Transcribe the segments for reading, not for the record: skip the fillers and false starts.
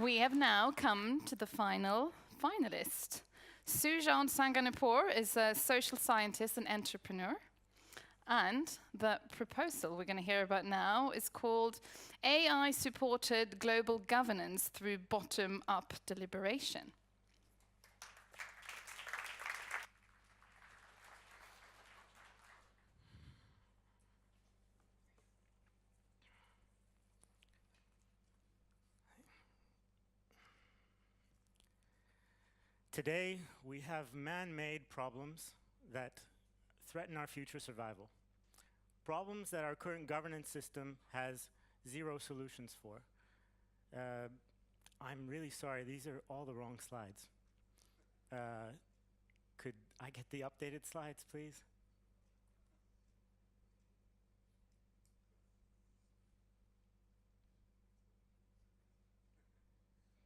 We have now come to the final finalist. Soushiant Zanganehpour is a social scientist and entrepreneur. And the proposal we're going to hear about now is called AI-supported global governance through bottom-up deliberation. Today, we have man-made problems that threaten our future survival. Problems that our current governance system has zero solutions for. I'm really sorry, these are all the wrong slides. Could I get the updated slides, please?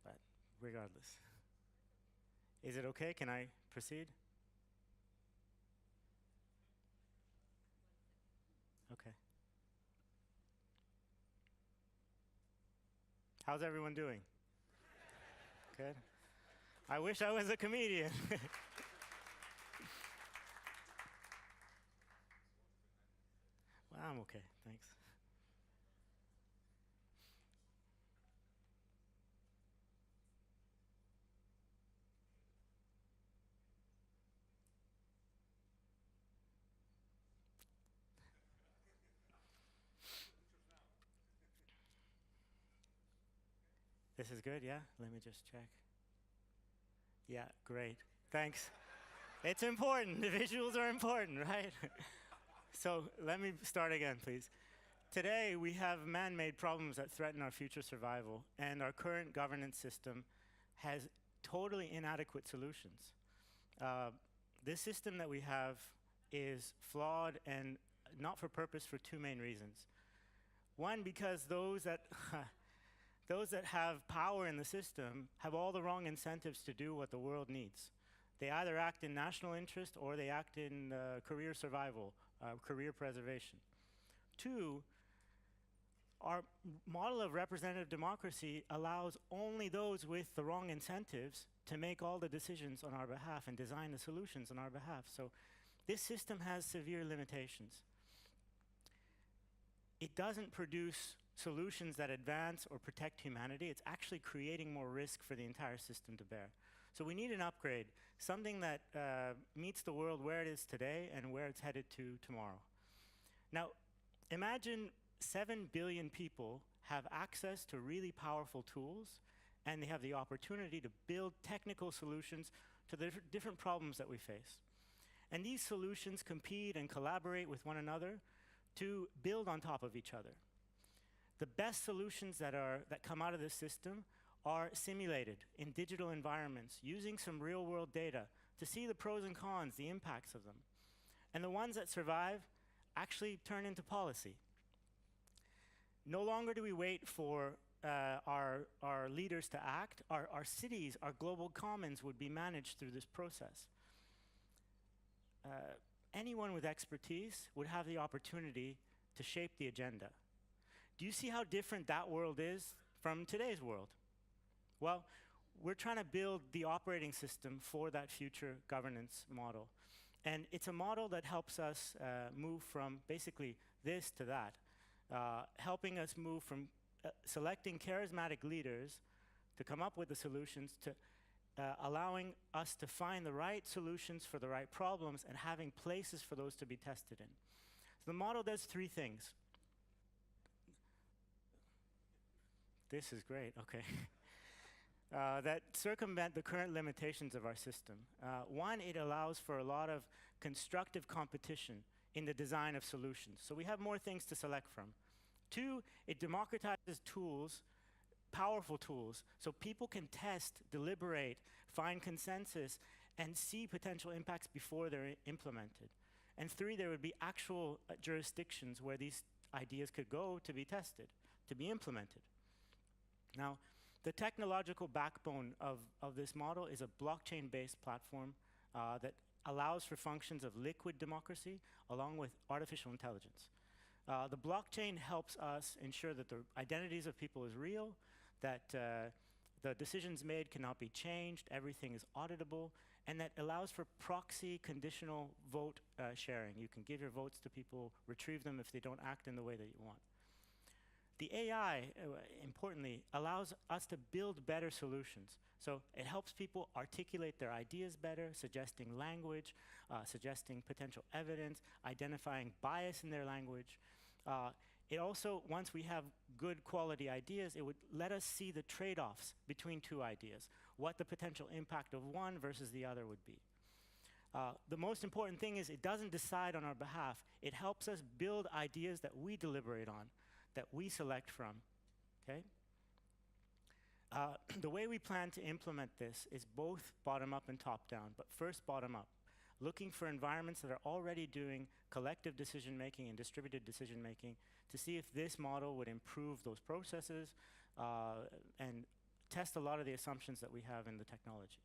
But regardless. Is it okay? Can I proceed? Okay. How's everyone doing? Good. I wish I was a comedian. Well, I'm okay, thanks. This is good, yeah? Let me just check. Yeah, great. Thanks. It's important. The visuals are important, right? So let me start again, please. Today, we have man-made problems that threaten our future survival, and our current governance system has totally inadequate solutions. This system that we have is flawed and not for purpose for two main reasons. One, because those that have power in the system have all the wrong incentives to do what the world needs. They either act in national interest or they act in career survival, career preservation. Two, our model of representative democracy allows only those with the wrong incentives to make all the decisions on our behalf and design the solutions on our behalf. So this system has severe limitations. It doesn't produce solutions that advance or protect humanity. It's actually creating more risk for the entire system to bear. So we need an upgrade, something that meets the world where it is today and where it's headed to tomorrow. Now, imagine 7 billion people have access to really powerful tools, and they have the opportunity to build technical solutions to the different problems that we face. And these solutions compete and collaborate with one another to build on top of each other. The best solutions that come out of this system are simulated in digital environments using some real-world data to see the pros and cons, the impacts of them. And the ones that survive actually turn into policy. No longer do we wait for our leaders to act. Our cities, our global commons would be managed through this process. Anyone with expertise would have the opportunity to shape the agenda. Do you see how different that world is from today's world? Well, we're trying to build the operating system for that future governance model. And it's a model that helps us move from basically this to that, helping us move from selecting charismatic leaders to come up with the solutions to allowing us to find the right solutions for the right problems and having places for those to be tested in. So the model does three things. This is great, okay. That circumvent the current limitations of our system. One, it allows for a lot of constructive competition in the design of solutions. So we have more things to select from. Two, it democratizes tools, powerful tools, so people can test, deliberate, find consensus, and see potential impacts before they're implemented. And three, there would be actual jurisdictions where these ideas could go to be tested, to be implemented. Now, the technological backbone of this model is a blockchain-based platform that allows for functions of liquid democracy along with artificial intelligence. The blockchain helps us ensure that the identities of people is real, that the decisions made cannot be changed, everything is auditable, and that allows for proxy conditional vote sharing. You can give your votes to people, retrieve them if they don't act in the way that you want. The AI, importantly, allows us to build better solutions. So it helps people articulate their ideas better, suggesting language, suggesting potential evidence, identifying bias in their language. It also, once we have good quality ideas, it would let us see the trade-offs between two ideas, what the potential impact of one versus the other would be. The most important thing is it doesn't decide on our behalf. It helps us build ideas that we deliberate on, that we select from, okay? The way we plan to implement this is both bottom-up and top-down, but first bottom-up, looking for environments that are already doing collective decision-making and distributed decision-making to see if this model would improve those processes and test a lot of the assumptions that we have in the technology.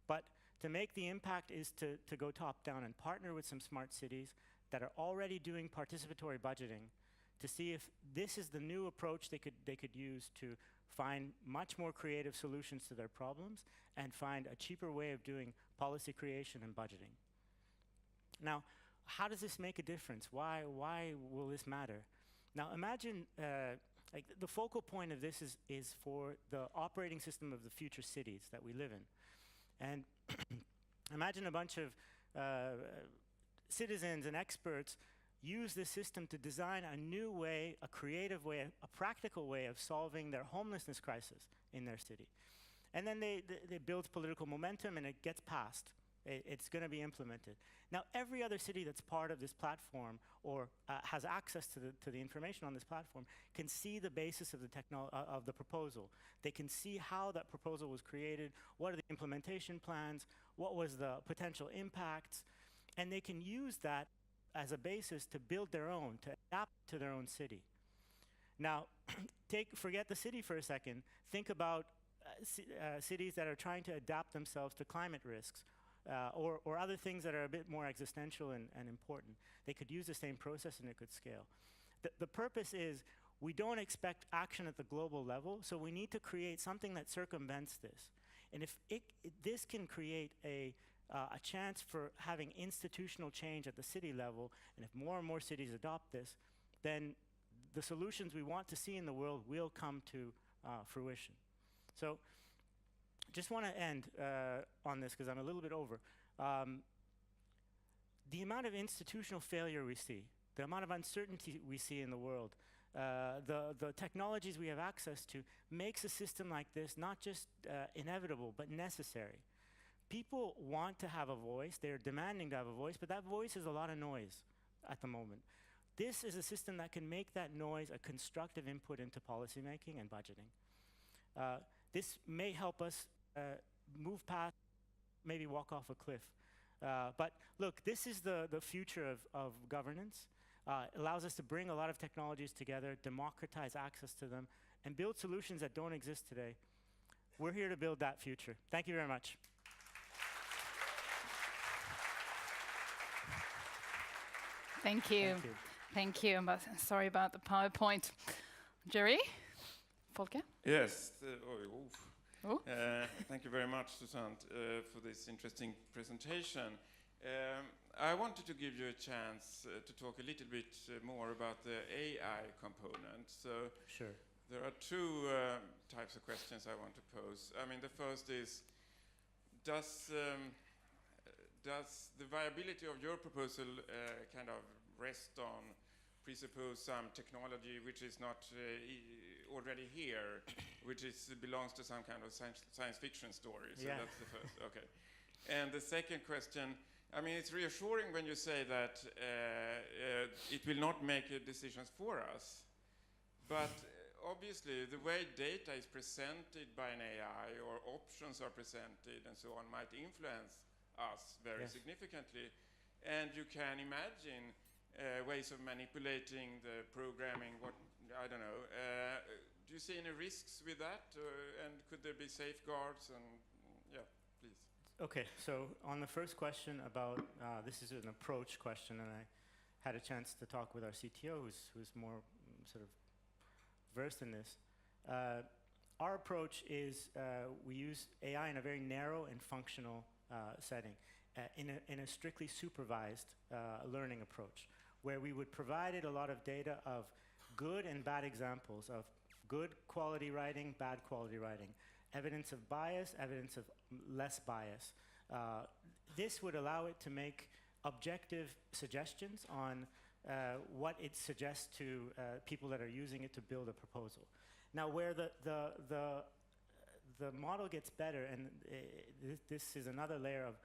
But to make the impact is to go top-down and partner with some smart cities that are already doing participatory budgeting to see if this is the new approach they could use to find much more creative solutions to their problems and find a cheaper way of doing policy creation and budgeting. Now, how does this make a difference? Why will this matter? Now, imagine like the focal point of this is for the operating system of the future cities that we live in. And imagine a bunch of citizens and experts use this system to design a new way, a creative way, a practical way of solving their homelessness crisis in their city. And then they build political momentum and it gets passed. It's going to be implemented. Now, every other city that's part of this platform or has access to the information on this platform can see the basis of the proposal. They can see how that proposal was created, what are the implementation plans, what was the potential impacts, and they can use that as a basis to build their own, to adapt to their own city. Now, forget the city for a second. Think about cities that are trying to adapt themselves to climate risks or other things that are a bit more existential and important. They could use the same process and it could scale. The purpose is we don't expect action at the global level, so we need to create something that circumvents this. And if this can create a chance for having institutional change at the city level, and if more and more cities adopt this, then the solutions we want to see in the world will come to fruition. So just want to end on this because I'm a little bit over. The amount of institutional failure we see, the amount of uncertainty we see in the world, the technologies we have access to makes a system like this not just inevitable, but necessary. People want to have a voice, they're demanding to have a voice, but that voice is a lot of noise at the moment. This is a system that can make that noise a constructive input into policymaking and budgeting. This may help us move past, maybe walk off a cliff. But look, this is the future of governance. It allows us to bring a lot of technologies together, democratize access to them, and build solutions that don't exist today. We're here to build that future. Thank you very much. Thank you. Thank you. Thank you. Sorry about the PowerPoint. Jerry? Folke? Yes. Thank you very much, Soushiant, for this interesting presentation. I wanted to give you a chance to talk a little bit more about the AI component. So Sure. there are two types of questions I want to pose. I mean, the first is, does the viability of your proposal kind of rest on presuppose some technology which is not already here, which belongs to some kind of science fiction story? So Yeah. that's the first. Okay. And the second question, I mean, it's reassuring when you say that it will not make decisions for us, but obviously the way data is presented by an AI or options are presented and so on might influence us very significantly. And you can imagine ways of manipulating the programming, I don't know. Do you see any risks with that? And could there be safeguards? And yeah, please. Okay, so on the first question about, this is an approach question, and I had a chance to talk with our CTO, who's more sort of versed in this. our approach is we use AI in a very narrow and functional setting, in a strictly supervised learning approach, where we would provide it a lot of data of good and bad examples of good quality writing, bad quality writing, evidence of bias, evidence of less bias. This would allow it to make objective suggestions on what it suggests to people that are using it to build a proposal. Now, where the model gets better, and this is another layer of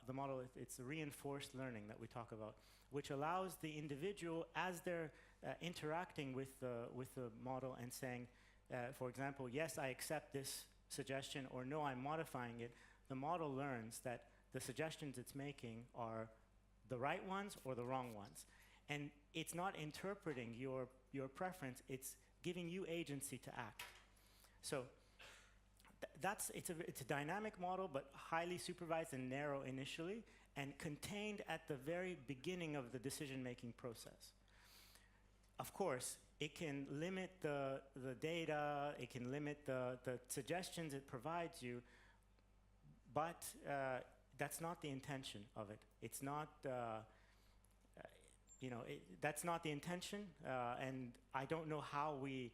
the model, it's reinforced learning that we talk about, which allows the individual, as they're interacting with the model and saying, for example, yes, I accept this suggestion, or no, I'm modifying it, the model learns that the suggestions it's making are the right ones or the wrong ones. And it's not interpreting your preference, it's giving you agency to act. So it's a dynamic model, but highly supervised and narrow initially, and contained at the very beginning of the decision-making process. Of course, it can limit the data, it can limit the suggestions it provides you, but that's not the intention of it. It's not, that's not the intention, and I don't know how we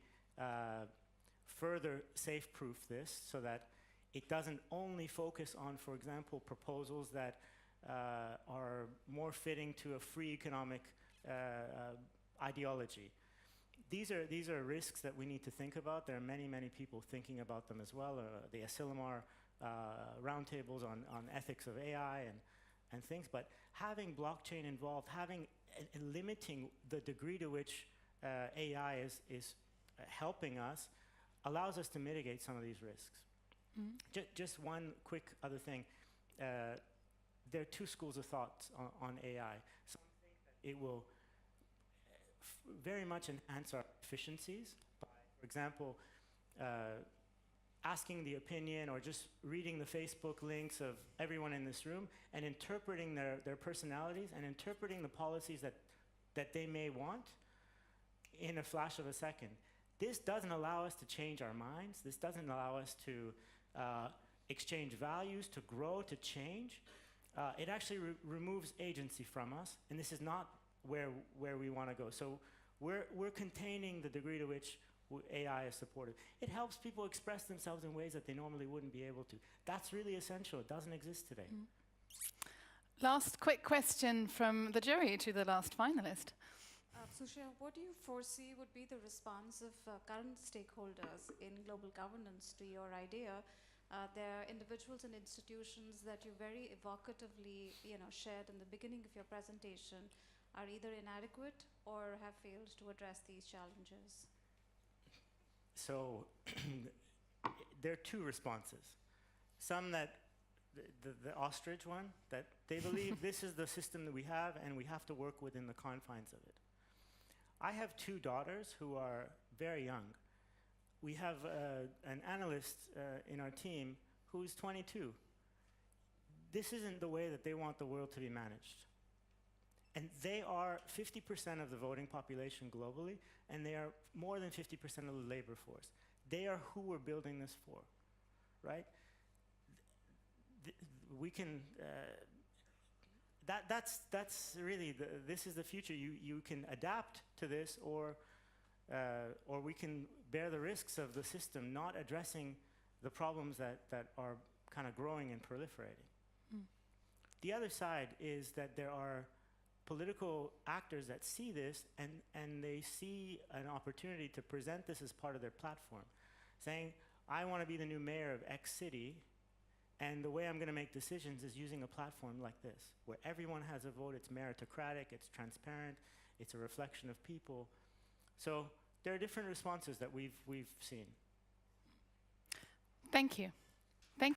further safe-proof this so that it doesn't only focus on, for example, proposals that are more fitting to a free economic ideology. These are risks that we need to think about. There are many, many people thinking about them as well. The Asilomar roundtables on ethics of AI and things. But having blockchain involved, having limiting the degree to which AI is helping us, allows us to mitigate some of these risks. Mm-hmm. Just one quick other thing. There are two schools of thought on AI. Some think that it will very much enhance our efficiencies by, for example, asking the opinion or just reading the Facebook links of everyone in this room and interpreting their personalities and interpreting the policies that they may want in a flash of a second. This doesn't allow us to change our minds. This doesn't allow us to exchange values, to grow, to change. It actually removes agency from us, and this is not where we want to go. So we're containing the degree to which AI is supported. It helps people express themselves in ways that they normally wouldn't be able to. That's really essential. It doesn't exist today. Mm. Last quick question from the jury to the last finalist. Soushiant, what do you foresee would be the response of current stakeholders in global governance to your idea? There are individuals and institutions that you very evocatively shared in the beginning of your presentation are either inadequate or have failed to address these challenges. So there are two responses. Some that the ostrich one, that they believe this is the system that we have and we have to work within the confines of it. I have two daughters who are very young. We have an analyst in our team who's 22. This isn't the way that they want the world to be managed. And they are 50% of the voting population globally, and they are more than 50% of the labor force. They are who we're building this for, right? We can, that's really, this is the future. You can adapt to this, or we can bear the risks of the system not addressing the problems that are kind of growing and proliferating. Mm. The other side is that there are political actors that see this and they see an opportunity to present this as part of their platform, saying, I want to be the new mayor of X city, and the way I'm going to make decisions is using a platform like this, where everyone has a vote, it's meritocratic, it's transparent, it's a reflection of people. So there are different responses that we've seen. Thank you.